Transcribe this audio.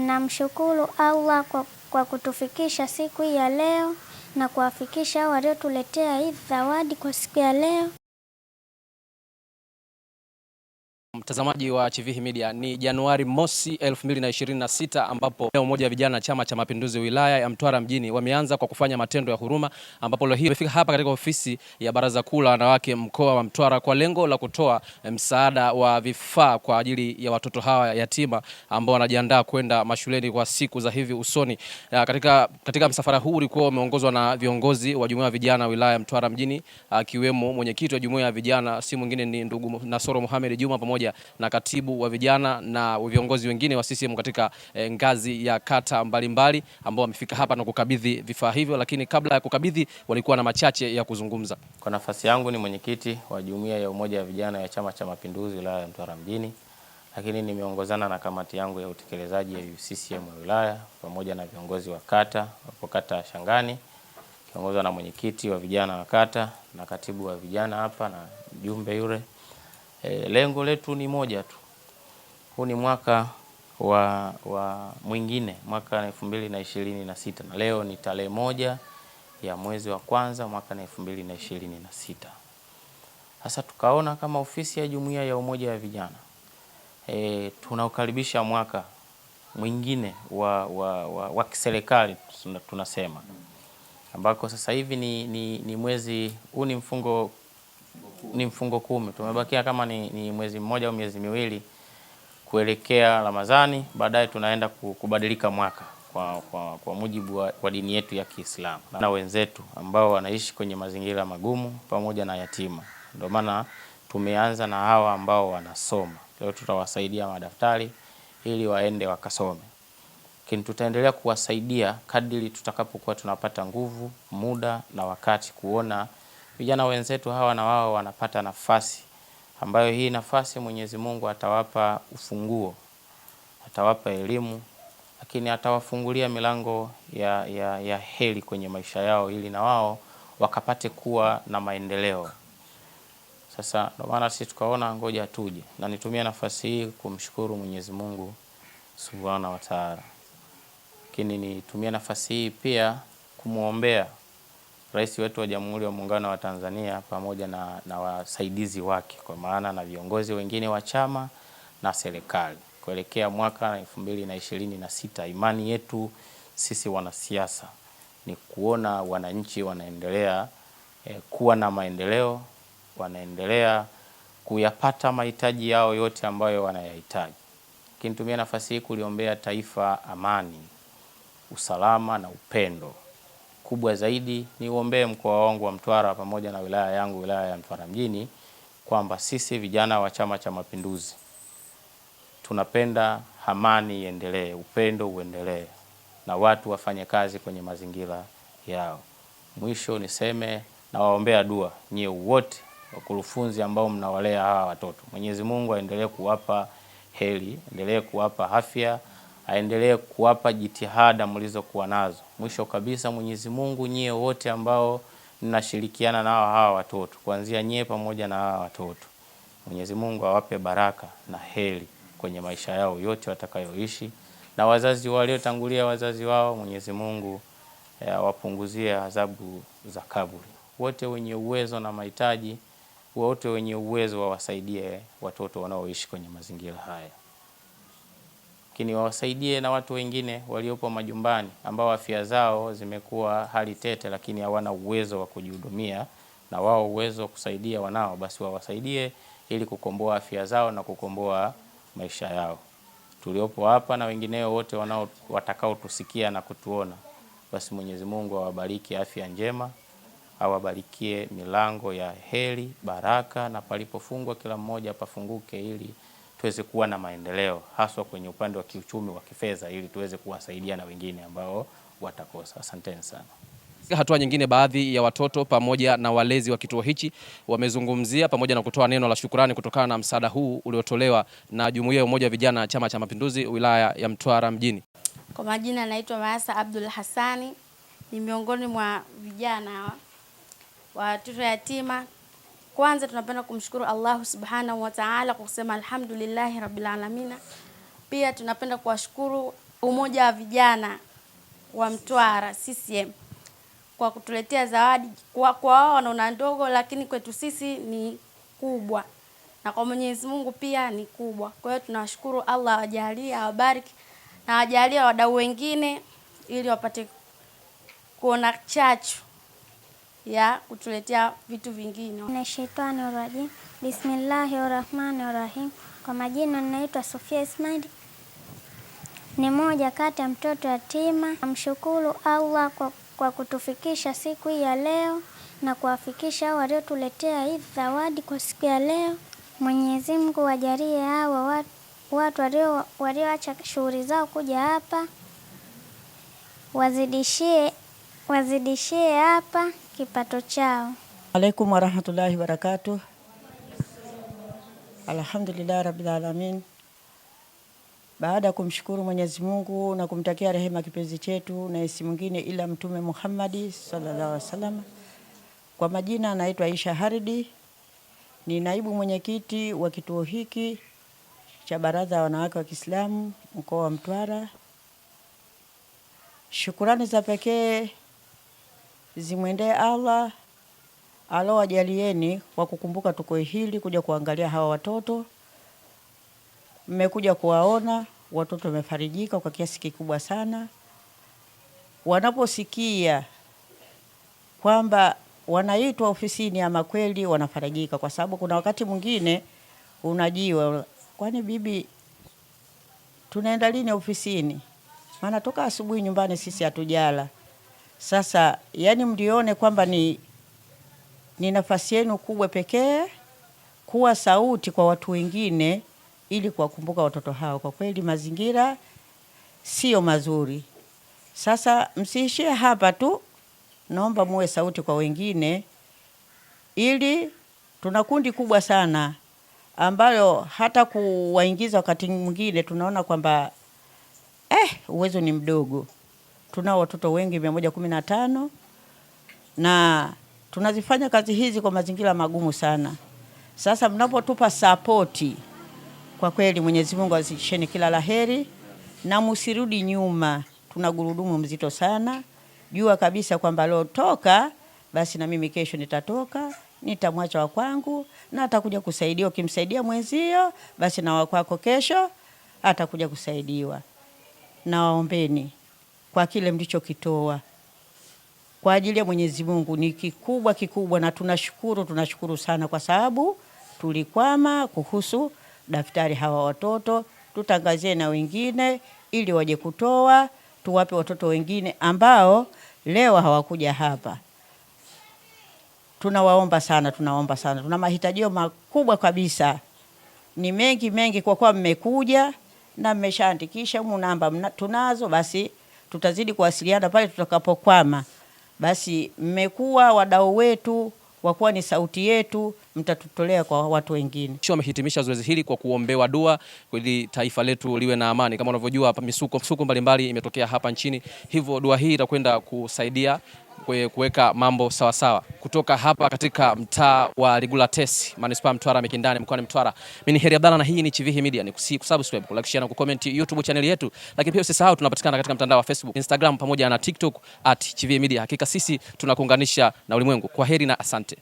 Namshukuru Allah kwa kutufikisha siku hii ya leo na kuwafikisha waliotuletea hii zawadi kwa siku ya leo. Mtazamaji wa Chivihi Media, ni Januari mosi 2026 ambapo umoja wa vijana Chama cha Mapinduzi wilaya ya Mtwara mjini wameanza kwa kufanya matendo ya huruma, ambapo leo hii wamefika hapa katika ofisi ya Baraza Kuu la Wanawake mkoa wa Mtwara kwa lengo la kutoa msaada wa vifaa kwa ajili ya watoto hawa yatima ambao wanajiandaa kwenda mashuleni kwa siku za hivi usoni. Katika msafara huu ulikuwa umeongozwa na viongozi wa Jumuiya ya Vijana wilaya ya Mtwara mjini, akiwemo mwenyekiti wa Jumuiya ya Vijana si mwingine ni ndugu Nasoro Mohamed Juma, pamoja na katibu wa vijana na viongozi wengine wa CCM katika ngazi ya kata mbalimbali ambao wamefika hapa na kukabidhi vifaa hivyo. Lakini kabla ya kukabidhi walikuwa na machache ya kuzungumza. Kwa nafasi yangu ni mwenyekiti wa Jumuiya ya Umoja wa Vijana ya Chama cha Mapinduzi wilaya ya Mtwara mjini, lakini nimeongozana na kamati yangu ya utekelezaji ya CCM ya wilaya pamoja na viongozi wa kata, hapo kata Shangani kiongozwa na mwenyekiti wa vijana wa kata na katibu wa vijana hapa na mjumbe yule. Lengo letu ni moja tu. Huu ni mwaka wa mwingine, mwaka 2026, na leo ni tarehe 1 ya mwezi wa kwanza mwaka 2026. Sasa tukaona kama ofisi ya Jumuiya ya Umoja wa Vijana tunaukaribisha mwaka mwingine wa kiserikali tunasema, ambako sasa hivi ni mwezi huu ni mfungo 10. Tumebakia kama ni mwezi mmoja au miezi miwili kuelekea Ramadhani, baadaye tunaenda kubadilika mwaka kwa mujibu wa dini yetu ya Kiislamu. Na wenzetu ambao wanaishi kwenye mazingira magumu pamoja na yatima, ndio maana tumeanza na hawa ambao wanasoma. Leo tutawasaidia madaftari ili waende wakasome, lakini tutaendelea kuwasaidia kadiri tutakapokuwa tunapata nguvu, muda na wakati, kuona vijana wenzetu hawa na wao wanapata nafasi ambayo hii nafasi Mwenyezi Mungu atawapa ufunguo, atawapa elimu, lakini atawafungulia milango ya heri kwenye maisha yao ili na wao wakapate kuwa na maendeleo. Sasa ndio maana sisi tukaona ngoja tuje, na nitumia nafasi hii kumshukuru Mwenyezi Mungu Subhanahu wa Ta'ala, lakini nitumia nafasi hii pia kumuombea Rais wetu wa Jamhuri ya Muungano wa Tanzania pamoja na wasaidizi wake, kwa maana na viongozi wengine wa chama na serikali kuelekea mwaka 2026. Imani yetu sisi wanasiasa ni kuona wananchi wanaendelea kuwa na maendeleo, wanaendelea kuyapata mahitaji yao yote ambayo wanayahitaji. Lakini tumia nafasi hii kuliombea taifa amani, usalama na upendo. Kubwa zaidi ni uombee mkoa wangu wa Mtwara pamoja na wilaya yangu, wilaya ya Mtwara mjini, kwamba sisi vijana wa Chama cha Mapinduzi tunapenda amani iendelee, upendo uendelee, na watu wafanye kazi kwenye mazingira yao. Mwisho niseme na waombea dua nyie wote wakurufunzi ambao mnawalea hawa watoto. Mwenyezi Mungu aendelee kuwapa heri, aendelee kuwapa afya, aendelee kuwapa jitihada mlizokuwa nazo. Mwisho kabisa, Mwenyezi Mungu nyie wote ambao mnashirikiana na hawa watoto, kuanzia nyie pamoja na hawa watoto, Mwenyezi Mungu awape baraka na heri kwenye maisha yao yote watakayoishi, na wazazi waliotangulia wazazi wao, Mwenyezi Mungu awapunguzie adhabu za kaburi. Wote wenye uwezo na mahitaji, wote wenye uwezo wawasaidie watoto wanaoishi kwenye mazingira haya. Lakini wawasaidie na watu wengine waliopo majumbani ambao afya zao zimekuwa hali tete, lakini hawana uwezo wa kujihudumia, na wao uwezo wa kusaidia wanao, basi wawasaidie ili kukomboa afya zao na kukomboa maisha yao. Tuliopo hapa na wengineo wote watakao tusikia na kutuona, basi Mwenyezi Mungu awabariki afya njema, awabarikie milango ya heri, baraka, na palipofungwa kila mmoja pafunguke, ili tuweze kuwa na maendeleo haswa kwenye upande wa kiuchumi wa kifedha, ili tuweze kuwasaidia na wengine ambao watakosa. Asanteni sana. Hatua nyingine, baadhi ya watoto pamoja na walezi wa kituo hichi wamezungumzia pamoja na kutoa neno la shukrani kutokana na msaada huu uliotolewa na Jumuiya ya Umoja wa Vijana Chama cha Mapinduzi wilaya ya Mtwara mjini. Kwa majina naitwa Maasa Abdul Hassani, ni miongoni mwa vijana wa watoto yatima. Kwanza tunapenda kumshukuru Allah Subhanahu wa Ta'ala kwa kusema alhamdulillahi rabbil alamin. Pia tunapenda kuwashukuru umoja wa vijana wa Mtwara CCM kwa kutuletea zawadi. Kwa wao wanaona ndogo, lakini kwetu sisi ni kubwa, na kwa Mwenyezi Mungu pia ni kubwa. Kwa hiyo tunawashukuru, Allah awajalie, awabariki na awajalie wadau wengine ili wapate kuona chachu ya kutuletea vitu vingine. Nashaitanirajim. Bismillahirrahmanirrahim. Kwa majina ninaitwa Sofia Ismail, ni moja kati ya mtoto yatima. Namshukuru Allah kwa kutufikisha siku hii ya leo na kuwafikisha hao waliotuletea hii zawadi kwa siku ya leo. Mwenyezi Mungu wajalie hawa watu walioacha shughuli zao kuja hapa, wazidishie hapa kipato chao. Alaikum warahmatullahi wabarakatuh. Alhamdulillah rabbil alamin. Baada ya kumshukuru Mwenyezi Mungu na kumtakia rehema kipenzi chetu na isi mwingine ila Mtume Muhammad sallallahu alaihi wasallam. Kwa majina naitwa Aisha Haridi, ni naibu mwenyekiti wa kituo hiki cha Baraza ya Wanawake wa Kiislamu mkoa wa Mtwara. Shukrani za pekee zimwendee Allah alowajalieni kwa kukumbuka tukio hili kuja kuangalia hawa watoto. Mmekuja kuwaona watoto, wamefarijika kwa kiasi kikubwa sana. Wanaposikia kwamba wanaitwa ofisini, ama kweli wanafarijika, kwa sababu kuna wakati mwingine unajiwa, kwani bibi tunaenda lini ofisini? Maana toka asubuhi nyumbani sisi hatujala. Sasa yani mlione kwamba ni nafasi yenu kubwa pekee kuwa sauti kwa watu wengine ili kuwakumbuka watoto hao. Kwa kweli mazingira sio mazuri. Sasa msiishie hapa tu, naomba muwe sauti kwa wengine, ili tuna kundi kubwa sana ambayo hata kuwaingiza wakati mwingine tunaona kwamba uwezo ni mdogo. Tunao watoto wengi 115 na tunazifanya kazi hizi kwa mazingira magumu sana. Sasa mnapotupa sapoti, kwa kweli Mwenyezi Mungu azisheni kila laheri na msirudi nyuma. Tuna gurudumu mzito sana. Jua kabisa kwamba leo toka, basi na mimi kesho nitatoka, nitamwacha wa kwangu na atakuja kusaidiwa. Ukimsaidia mwenzio, basi na wakwako kesho atakuja kusaidiwa. Na waombeni kwa kile mlichokitoa kwa ajili ya Mwenyezi Mungu, ni kikubwa, na tunashukuru sana, kwa sababu tulikwama kuhusu daftari hawa watoto. Tutangazie na wengine ili waje kutoa, tuwape watoto wengine ambao leo hawakuja hapa. Tunaomba sana. Tuna mahitajio makubwa kabisa, ni mengi kwa kuwa mmekuja na mmeshaandikisha namba tunazo, basi tutazidi kuwasiliana pale tutakapokwama. Basi mmekuwa wadau wetu, wakuwa ni sauti yetu, mtatutolea kwa watu wengine. Wamehitimisha zoezi hili kwa kuombewa dua ili taifa letu liwe na amani. Kama unavyojua hapa misuko mbalimbali imetokea hapa nchini, hivyo dua hii itakwenda kusaidia kuweka mambo sawa sawa. Kutoka hapa katika mtaa wa Ligulatesi, Manispaa Mtwara Mikindani, mkoani Mtwara, mimi ni Heri Abdalla na hii ni Chivihi Media. Ni kusubscribe, like, share na kucomment YouTube channel yetu, lakini pia usisahau tunapatikana katika mtandao wa Facebook, Instagram pamoja na TikTok @Chivihi Media. Hakika sisi tunakuunganisha na ulimwengu. Kwa heri na asante.